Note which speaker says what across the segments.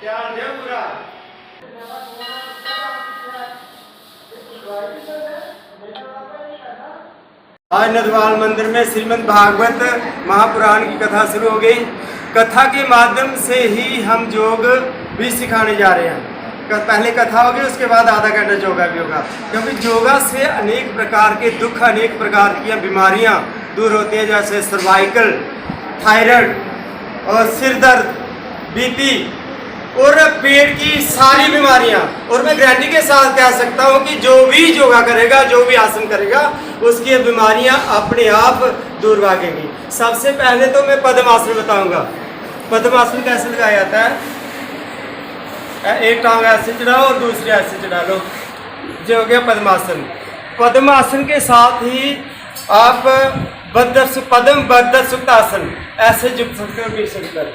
Speaker 1: आज नदवाल मंदिर में श्रीमद् भागवत महापुराण की कथा शुरू हो गई। कथा के माध्यम से ही हम योग भी सिखाने जा रहे हैं। पहले कथा होगी, उसके बाद आधा घंटा योगा भी होगा, क्योंकि योगा से अनेक प्रकार के दुख, अनेक प्रकार की बीमारियां दूर होती हैं, जैसे सर्वाइकल, थायराइड और सिर दर्द, बीपी और पेट की सारी बीमारियां। और मैं गारंटी के साथ कह सकता हूं कि जो भी योगा करेगा, जो भी आसन करेगा, उसकी बीमारियां अपने आप दूर भागेंगी। सबसे पहले तो मैं पद्मासन बताऊंगा। पद्मासन कैसे लगाया जाता है? एक टांग ऐसे चढ़ाओ और दूसरी ऐसे चढ़ा लो, जो हो गया पद्मासन। पद्मासन के साथ ही आप पद्म बद्ध सुप्तासन ऐसे झुक सकते हो, पीछे कर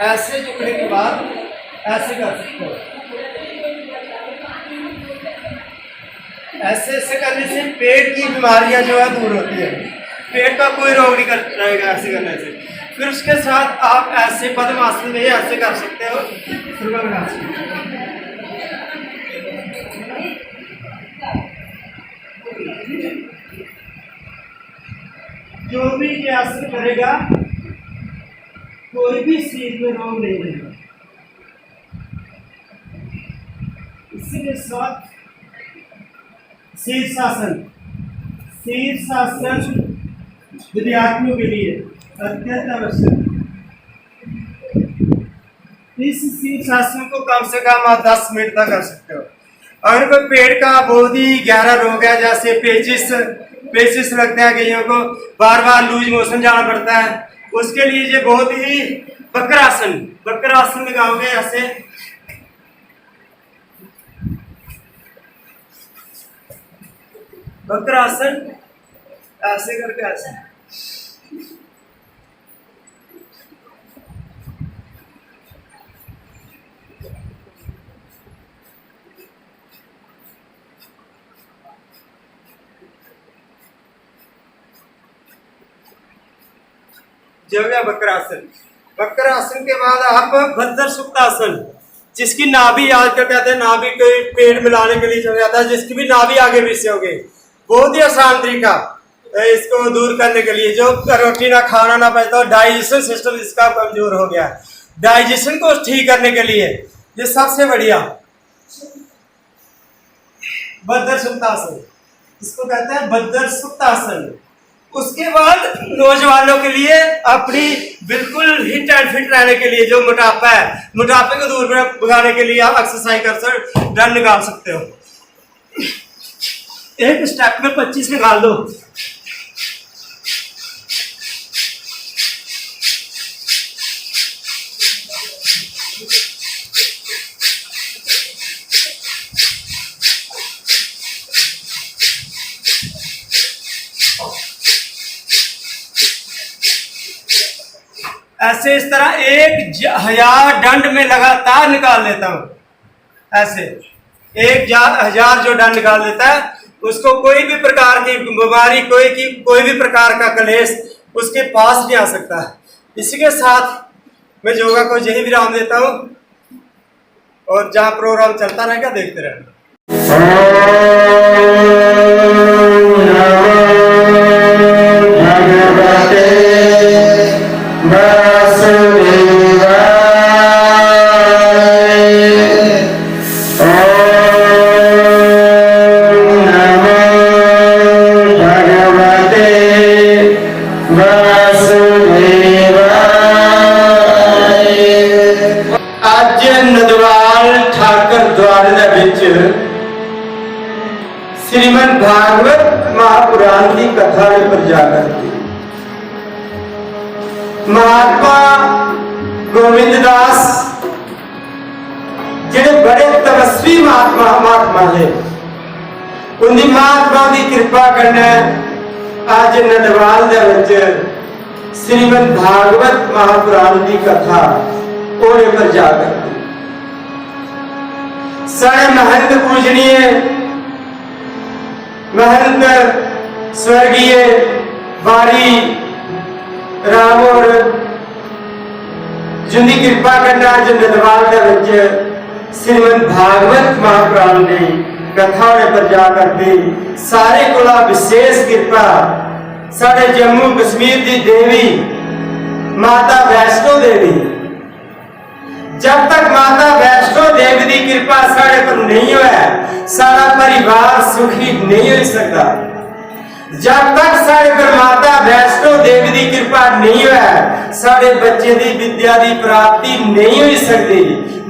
Speaker 1: ऐसे झुकने के बाद ऐसे कर सकते हो। ऐसे ऐसे करने से पेट की बीमारियां जो है दूर होती है। पेट का कोई रोग नहीं रहेगा ऐसे करने से। फिर उसके साथ आप ऐसे पद्मासन में ऐसे कर सकते हो, जो भी ये आसन करेगा कोई भी शरीर में रोग नहीं रहेगा। इसके साथ शीर्षासन। शीर्षासन विद्यार्थियों के लिए अत्यंत आवश्यक। इस शीर्षासन को कम से कम आप 10 मिनट तक कर सकते हो। अगर कोई पेट का बहुत ही गहरा रोग है, जैसे पेचिस लगते हैं, कईयों को बार बार लूज मोशन जाना पड़ता है, उसके लिए ये बहुत ही वक्रासन लगाओगे ऐसे। वक्रासन ऐसे करके ऐसे। जो गया वक्रासन। वक्रासन के बाद आप बद्ध सुप्तासन, जिसकी नाभि आजकल कहते हैं नाभि को पेट मिलाने के लिए चल जाता है, जिसकी भी नाभि आगे पीछे हो गई, बहुत ही आसान तरीका इसको दूर करने के लिए। जो रोटी ना खाना ना पचता, डाइजेशन सिस्टम इसका कमजोर हो गया, डाइजेशन को ठीक करने के लिए ये सबसे बढ़िया बद्ध सुप्तासन, इसको कहते हैं बद्ध सुप्तासन। उसके बाद नौजवानों के लिए अपनी बिल्कुल हिट एंड फिट रहने के लिए, जो मोटापा है, मोटापे को दूर भगाने के लिए आप एक्सरसाइज कर सकते, रन निकाल सकते हो। एक स्टेप में 25 निकाल दो। ऐसे इस तरह 1000 दंड में लगातार निकाल लेता हूं। ऐसे 1000 जो दंड निकाल लेता है, उसको कोई भी प्रकार की बीमारी, कोई भी प्रकार का क्लेश उसके पास नहीं आ सकता। इसी के साथ मैं योगा को यही विराम देता हूं, और जहां प्रोग्राम चलता रहेगा देखते रहना। श्रीमद् भागवत महापुराण की कथा पर जाकर महात्मा गोविंद दास जिहड़े बड़े तपस्वी महात्मा है, उन्हीं महात्मा की कृपा करने आज नदवाल दे विच श्रीमद् भागवत महापुराण की कथा ओरे पर जाकर सारे महंत पूजनीय महंत स्वर्गीय बारी राम और जिंदी कृपा करना जो नदवाल के श्रीमद भागवत महापुराण ने कथा पर जा करके सारे कोला विशेष कृपा साढ़े जम्मू कश्मीर की देवी माता वैष्णो देवी। जब तक माता वैष्णो देवी की कृपा साढ़े पर नहीं हुआ सारा परिवार सुखी नहीं हो सकता। जब तक साढ़े पर माता वैष्णो देवी की कृपा नहीं हुआ साढ़े बच्चे की विद्या की प्राप्ति नहीं हो सकती।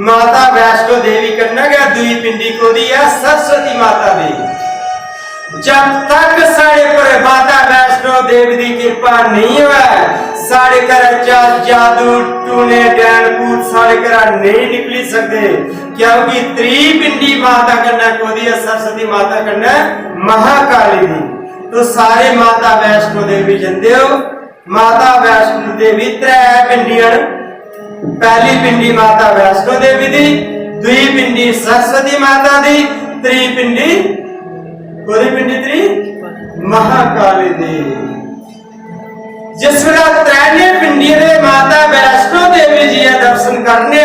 Speaker 1: माता वैष्णो देवी करना गया दुई पिंडी को दी है सरस्वती माता दी। जब तक साढ़े पर माता वैष्णो देवी की कृपा नहीं हुआ साढ़े घर जादू टूने डैन कूद साढ़े घर नहीं निकली सकते, क्योंकि त्रिपिंडी माता करना को दी है सरस्वती माता करना महाकाली दी। तो सारे माता वैष्णो देवी जंदे हो। माता वैष्णो देवी त्रै पिंडियां, पहली पिंडी माता वैष्णो देवी दी, दुई पिंडी सरस्वती माता दी, त्री पिंडी कोई पिंडी त्री महाकाली दी। जिस वेला त्रै पिंडी दे माता वैष्णो देवी जी दर्शन करने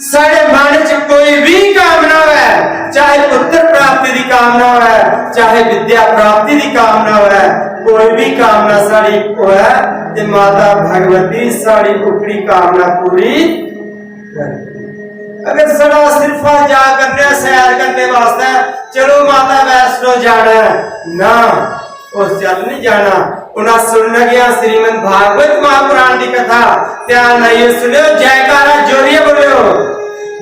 Speaker 1: साढ़े मन च कोई भी कामना है, चाहे पुत्र प्राप्ति की कामना है, चाहे विद्या प्राप्ति की कामना है, कोई भी कामना साड़ी है तो माता भगवती साड़ी उपरी कामना पूरी कर। अगर सड़ा सिर्फ जा करने सैर करने वास्ते चलो माता वैष्णो जाना ना उस चल नहीं जाना। उन्हें सुनना गया श्रीमद भागवत महापुराण की कथा ध्यान नहीं सुनो जयकारा जोरिए बोलो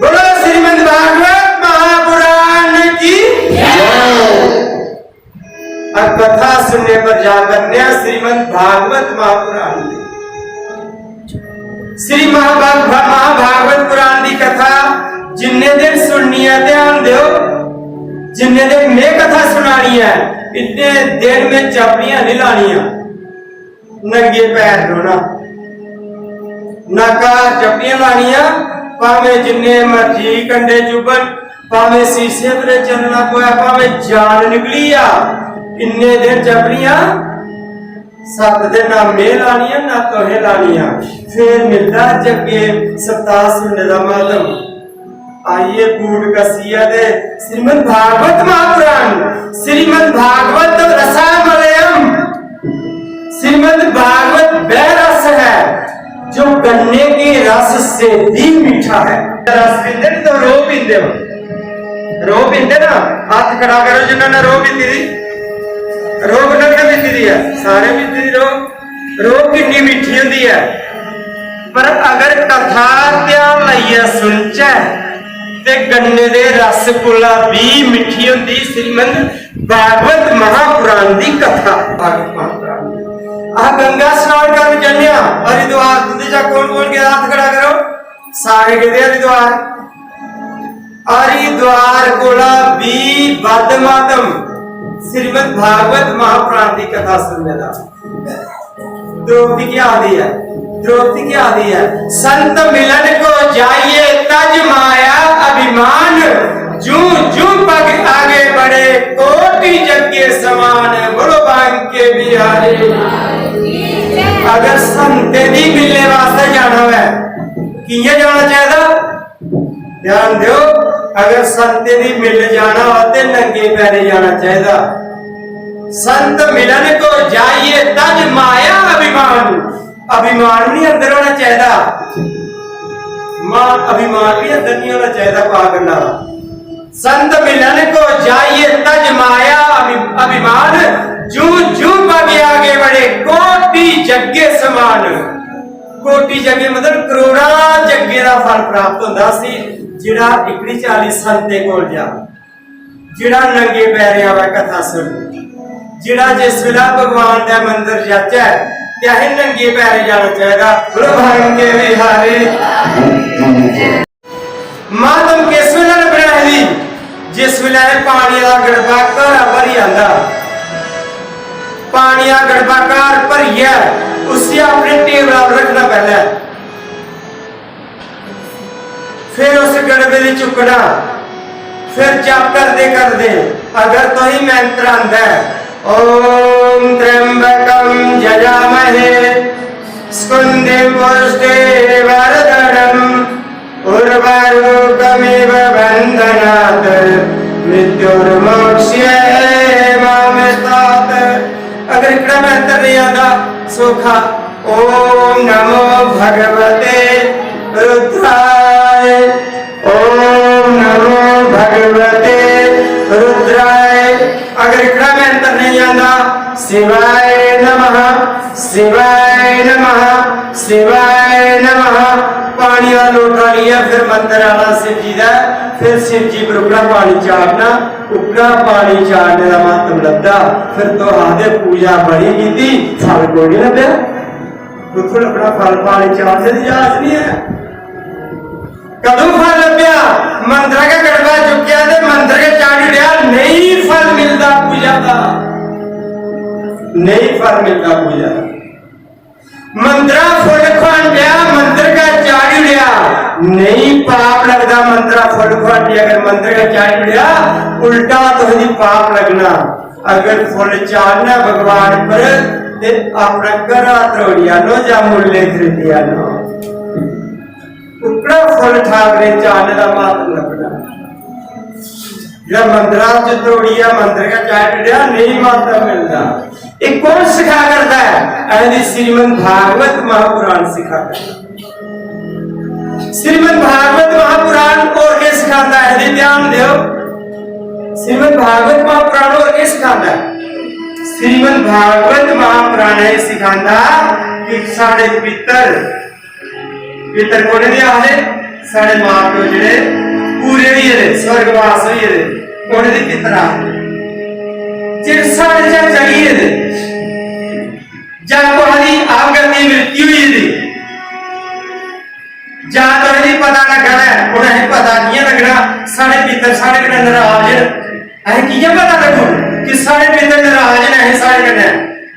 Speaker 1: बोलो श्रीमद भागवत महापुराण की अब कथा सुनने पर जाकर श्रीमद भागवत महापुराण श्री महाभागवत पुराण की कथा जिन्ने दिन सुननी है ध्यान दो, जिन्ने दिन मैं कथा सुनानी है इतने दिन में चपलियां नहीं लानिया, नंगे पैर धोना नका चपलियां लानिया, भावे जिन्ने मर्जी कंडे चुभन, भावे शीशे पर चलना पाया, भावे जान निकली आ, इन्ने दिन चपलियां 7 दिन ना मैं लानिया ना तोहे लानिया। फिर मिलता जगे सप्ताह सुनने का मालूम। आइए बूढ़ कसिया दे श्रीमद भागवत महापुराण श्रीमद भागवत रसामलयम। श्रीमद भागवत वह रस है जो गन्ने के रस से भी मीठा है। रस पीते तो रो पीते हो, रो पीते ना हाथ खड़ा करो जिन्होंने रो पीती थी, रो किन्ने पीती थी है सारे पीती थी रो कितनी मीठी होती है। पर अगर कथा ध्यान लाइए सुनचे ते गन्ने दे रस कोला भी मिठी होंदी श्रीमद भागवत महापुराण की कथा। भागवत महापुराण आ गंगा स्नान कर चलिया हरिद्वार तुझे जा कौन कौन के हाथ खड़ा करो सारे कहते हरिद्वार। हरिद्वार कोला भी बद मातम श्रीमद भागवत महापुराण की कथा सुनने का। द्रौपदी की आदि है, द्रौपदी की आदि है संत मिलन को जाइए तज माया अभिमान, जू जू पग आगे बढ़े कोटि जग्गे समान। बोलो बांके बिहारी। अगर संते दी मिलने वास्ते जाना है किए जाना चाहिए ध्यान दो। अगर संते दी मिल जाना हो तो नंगे पैरे जाना चाहिए। संत मिलन को जाइए तज माया अभिमान, अभिमान नहीं अंदर होना चाहिए, मां अभिमान भी अंदर नहीं होना चाहिए पागल। संत मिलन को जाइए तज माया अभिमान, जू जू पगे आगे बढ़े कोटि जग्गे समान। कोटि जग्गे मतलब करोड़ा जग्गे का फल प्राप्त होता सी जिहड़ा इकड़ी चाली संते कोल जा, जिहड़ा नंगे पैरे आवे कथा सुन, जिहड़ा जिस वेला भगवान का मंदिर जाचे क्या है नंगे पैरे जाना चाहिए। बोलो भांगे बिहारी। मातम किस वेला ने बनाई दी जिस वेला पानी का गड़बा घर भरी आंदा, पानी का गड़बा घर भरिया उसे अपने टेबल रखना पहले, फिर उस गड़बे की चुकना, फिर जप कर दे अगर तो ही मंत्र आंदा ओम त्र्यंबकम जजामहे स्कंदे पुष्टे वर शोकमेव बन्धनात् मृत्युर्मोक्ष्येमामृतात्। अगर इकड़ा में अंतर नहीं आता सोखा। ओम नमो भगवते रुद्राय, ओम नमो भगवते रुद्राय। अगर इकड़ा में अंतर नहीं आता शिवाय नमः, शिवाय नमः, शिवाय नमः। पानी वाला लोटा लिया, फिर मंत्र आना शिव जी का, फिर शिव जी पर उपड़ा पानी चाटना, उपड़ा पानी चाटने का महत्व लगता। फिर तो आधे पूजा बड़ी की थी, फल को नहीं लगे तो अपना फल पानी चाट से जांच नहीं है। कदों फल लभ्या मंत्र का गड़बा चुकिया थे, मंत्र के चाट लिया, नहीं फल मिलता पूजा का, नहीं फल मिलता पूजा का। मंत्रा फुल खांडिया, मंत्र का चाट लिया, नहीं पाप लगता। मंत्रा फुल खांडिया, अगर मंत्र का चाट लिया उल्टा तो ही पाप लगना। अगर फुल चाटना भगवान पर ते अपना करा त्रोड़िया नो जा मुल्ले खरीदिया नो, उपड़ा फुल ठाकरे चाटने का मात्र लगना। जब मंत्रा जो त्रोड़िया मंत्र का चाट लिया, नहीं मात्र मिलता। एक कौन सिखा करता है? ऐसी श्रीमद् भागवत महापुराण सिखा करता है। श्रीमद् भागवत महापुराण और क्या सिखाता है? ध्यान दो, श्रीमद् भागवत महापुराण और क्या सिखाता है? श्रीमद् भागवत महापुराण है सिखाता कि साढ़े पितर को ने दिया है, साढ़े मां प्यो जेड़े पूरे हुए थे, स्वर्गवास हुए थे, उन्हें दी पितरा जिन साढ़े जा चाहिए थे, जब तुम्हारी आपगति मृत्यु हुई थी, जहां तो नहीं पता लगना है, उन्हें पता नहीं लगना साढ़े पितर साढ़े कने नाराज है। किया पता लगो कि साढ़े पितर नाराज है, साढ़े कने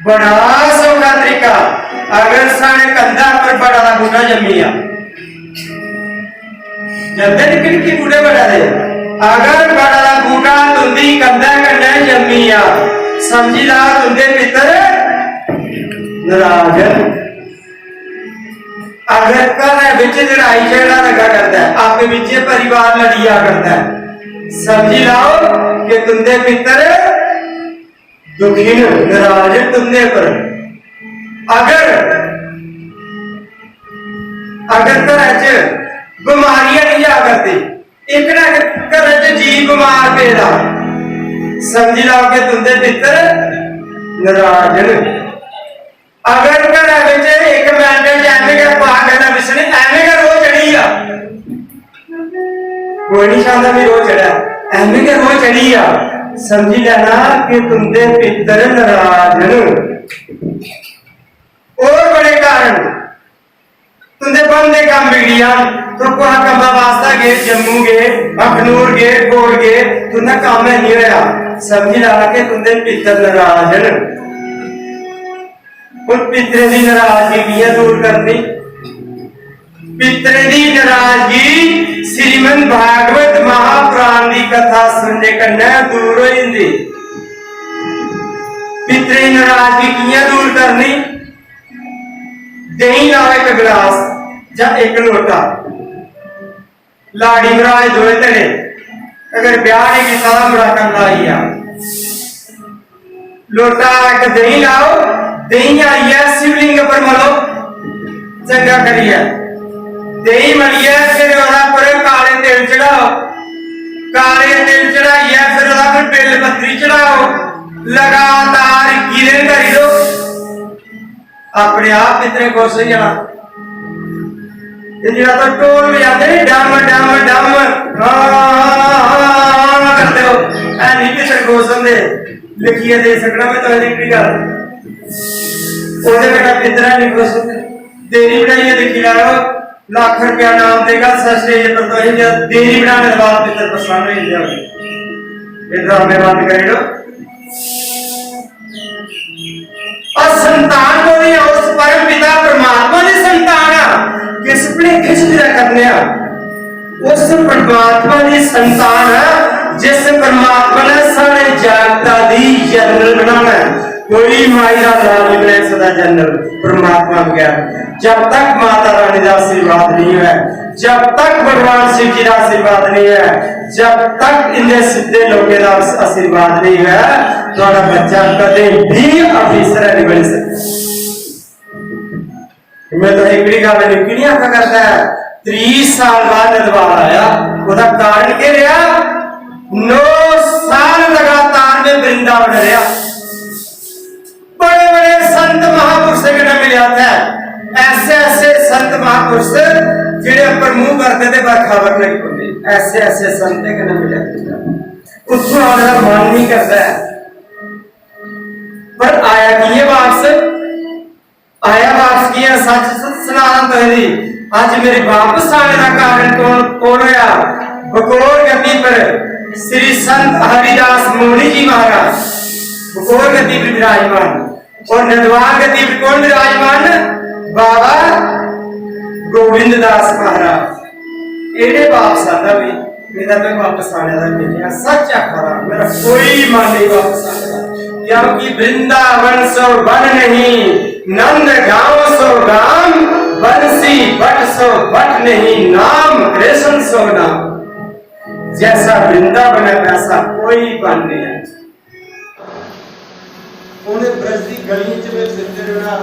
Speaker 1: बड़ा सौखा तरीका। अगर साढ़े कंधा पर बड़ा दा बूटा जमिया, जब तक की बूढ़े बड़ा दे, अगर बड़ा दा बूटा तुंदी कंधा कने जमिया, समझी ला तुंदे पितर नाराज। अगर घर बिच लड़ाई झगड़ा लगा करता है, आपके पीछे परिवार लड़िया करता है, समझी लाओ कि तुंदे पितर दुखी नाराज तुंदे पर। अगर अगर घर च बीमारियां नहीं आ करती, एक ना घर च जी बीमार पेदा, समझी लाओ कि तुंदे पितर नाराज। अगर घर बिच एक मिनट एवं का पागल विसने एवं का रो चढ़ी आ, कोई नहीं चाहता भी रो चढ़ा, एवं का रो चढ़ी आ, समझी लेना कि तुंदे पितर नाराज। और बड़े कारण तुंदे बंदे काम बिगड़िया, तो कोहा कमा वास्ता गए, जम्मू गए, अखनूर गए, कोट गए, तुंदा काम नहीं होया, समझी लेना कि तुंदे पितर नाराज। उन पितरे की नाराजगी किया दूर करनी? पितरे की नाराजगी श्रीमद् भागवत महापुराण की कथा सुनने कन्ने दूर हो जाती। पितरे की नाराजगी किया दूर करनी? दही लाओ एक गिलास या एक लोटा, लाड़ी मराज दोए तेरे, अगर ब्याह नहीं किया बड़ा कर लाइया, लोटा एक दही लाओ, दही आई है शिवलिंग पर मलो, चंगा करिए, दही मलिए, फिर पर काले तेल चढ़ाओ, काले तेल चढ़ाइए, फिर बेल पत्री चढ़ाओ, लगातार गिरे करी दो, अपने आप पितरे खुश हो जाना। तो टोल में जाते डम डम डम करते हो, नहीं पितर खुश होंगे, लिखिए दे सकना मैं तो गल बेटा पितरा नहीं खुश होते, देरी बनाइए लिखी ला लाख रुपया नाम देगा स्टेज पर, तो देरी बनाने के बाद पितर प्रसन्न हो जाए। ड्रामे बंद कर लो। और संतान को भी उस परम पिता परमात्मा की संतान किस भलेखे करने उस परमात्मा की संतान जिस परमात्मा ने सारे जागता दी जनरल बनाना। कोई माई का लाल नहीं बना सकता जनरल परमात्मा बगैर, जब तक माता रानी का आशीर्वाद नहीं है। जब तक भगवान शिव जी का आशीर्वाद नहीं है, जब तक इन्हें सीधे लोगों का आशीर्वाद नहीं है, थोड़ा बच्चा कदे भी ऑफिसर नहीं बन सकता। मैं तो एक गल निकलिया क्या करता है, 30 साल बाद नदवाल आया, उसका कारण क्या रहा, 9 साल लगातार में वृंदावन रहा, बड़े बड़े संत महापुरुष के नाम मिला था, ऐसे ऐसे संत महापुरुष जिन्हें ऊपर मुंह करते थे पर खबर नहीं होती, ऐसे ऐसे संत के नाम मिला, उसको हमारा मन नहीं करता है। पर आया कि ये वापस किया, सच सुनाना तो है। आज मेरे वापस आने का कारण कौन होया, बकोर गति पर श्री संत हरिदास मोनी जी महाराज बकोर गति पर विराजमान, और नदवाल गति पर कौन विराजमान, बाबा गोविंद दास महाराज। एडे वापस आता भी मेरा तो वापस आने का नहीं, सच आखा मेरा कोई मन नहीं वापस आने का, क्योंकि वृंदावन सो वन नहीं, नंद गांव सो गांव, बंसी बट सो बट नहीं, नाम कृष्ण सो नाम। जैसा वृंदावन है वैसा कोई बन नहीं है। उन्हें ब्रज की गली च में फिरते रहना,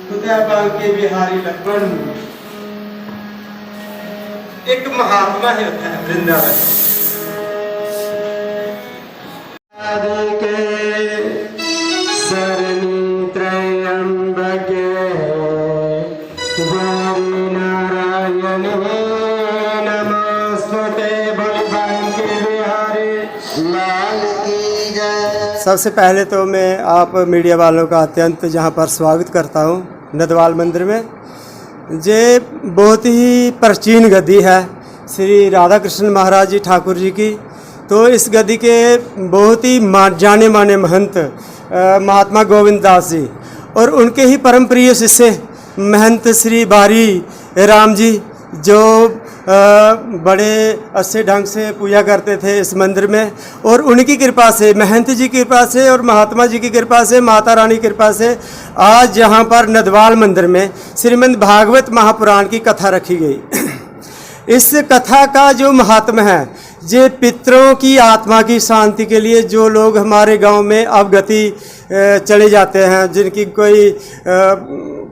Speaker 1: कुत्या बांग के बिहारी लक्ष्मण, एक महात्मा है होता है वृंदावन। सबसे पहले तो मैं आप मीडिया वालों का अत्यंत जहाँ पर स्वागत करता हूँ नदवाल मंदिर में। ये बहुत ही प्राचीन गद्दी है श्री राधा कृष्ण महाराज जी ठाकुर जी की। तो इस गद्दी के बहुत ही जाने माने महंत महात्मा गोविंद दास जी और उनके ही परम प्रिय शिष्य महंत श्री बारी राम जी, जो बड़े अच्छे ढंग से पूजा करते थे इस मंदिर में, और उनकी कृपा से, महंत जी की कृपा से और महात्मा जी की कृपा से, माता रानी की कृपा से आज यहाँ पर नदवाल मंदिर में श्रीमद् भागवत महापुराण की कथा रखी गई। इस कथा का जो महात्मा है, ये पितरों की आत्मा की शांति के लिए जो लोग हमारे गांव में अवगति चले जाते हैं, जिनकी कोई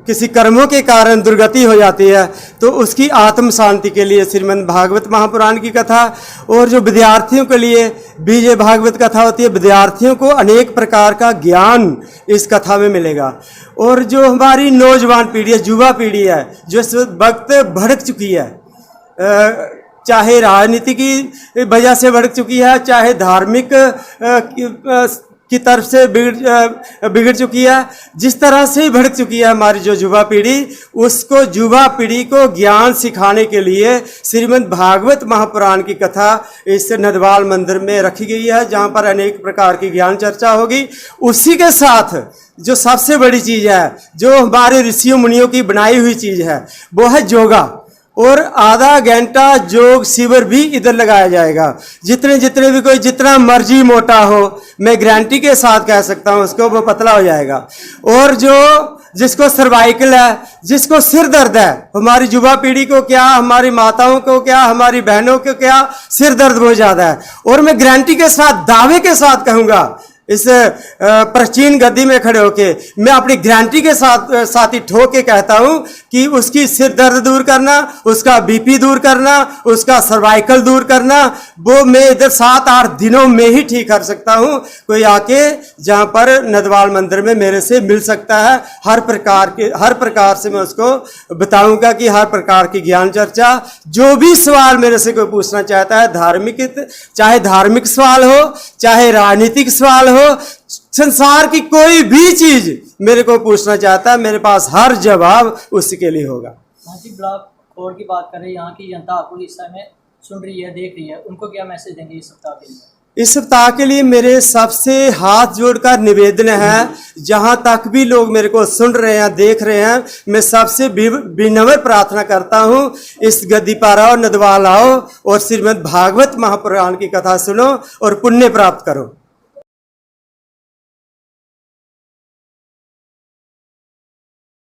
Speaker 1: किसी कर्मों के कारण दुर्गति हो जाती है, तो उसकी आत्म शांति के लिए श्रीमद् भागवत महापुराण की कथा, और जो विद्यार्थियों के लिए भी ये भागवत कथा होती है, विद्यार्थियों को अनेक प्रकार का ज्ञान इस कथा में मिलेगा। और जो हमारी नौजवान पीढ़ी है, युवा पीढ़ी है, जो इस वक्त भड़क चुकी है, चाहे राजनीति की वजह से भड़क चुकी है, चाहे धार्मिक की तरफ से बिगड़ चुकी है, जिस तरह से ही भड़क चुकी है हमारी जो युवा पीढ़ी, उसको युवा पीढ़ी को ज्ञान सिखाने के लिए श्रीमद् भागवत महापुराण की कथा इस नदवाल मंदिर में रखी गई है, जहाँ पर अनेक प्रकार की ज्ञान चर्चा होगी। उसी के साथ जो सबसे बड़ी चीज़ है, जो हमारे ऋषियों मुनियों की बनाई हुई चीज़ है, वो है योगा, और आधा घंटा योग शिविर भी इधर लगाया जाएगा। जितने भी कोई जितना मर्जी मोटा हो, मैं गारंटी के साथ कह सकता हूँ उसको वो पतला हो जाएगा। और जो जिसको सर्वाइकल है, जिसको सिर दर्द है, हमारी युवा पीढ़ी को क्या, हमारी माताओं को क्या, हमारी बहनों को क्या, सिर दर्द बहुत ज़्यादा है, और मैं गारंटी के साथ, दावे के साथ कहूँगा, इस प्राचीन गद्दी में खड़े होके मैं अपनी गारंटी के साथ ही ठोक के कहता हूं कि उसकी सिर दर्द दूर करना, उसका बीपी दूर करना, उसका सर्वाइकल दूर करना, वो मैं इधर 7-8 दिनों में ही ठीक कर सकता हूं। कोई आके जहां पर नदवाल मंदिर में मेरे से मिल सकता है, हर प्रकार से मैं उसको बताऊंगा कि हर प्रकार की ज्ञान चर्चा, जो भी सवाल मेरे से कोई पूछना चाहता है, चाहे धार्मिक सवाल हो, चाहे राजनीतिक सवाल हो, संसार की कोई भी चीज मेरे को पूछना चाहता है, मेरे पास हर जवाब उसके लिए होगा।
Speaker 2: जी, ब्लॉक और की बात करें, यहाँ की जनता आपको इस समय सुन रही है, देख रही है, उनको क्या मैसेज देंगे इस सप्ताह के लिए?
Speaker 1: इस सप्ताह के लिए मेरे सबसे हाथ जोड़कर निवेदन है, जहां तक भी लोग मेरे को सुन रहे हैं, देख रहे हैं, मैं सबसे विनम्र प्रार्थना करता हूं, इस गद्दी पर आओ, नदवाल आओ और श्रीमद् भागवत महापुराण की कथा सुनो और पुण्य प्राप्त करो।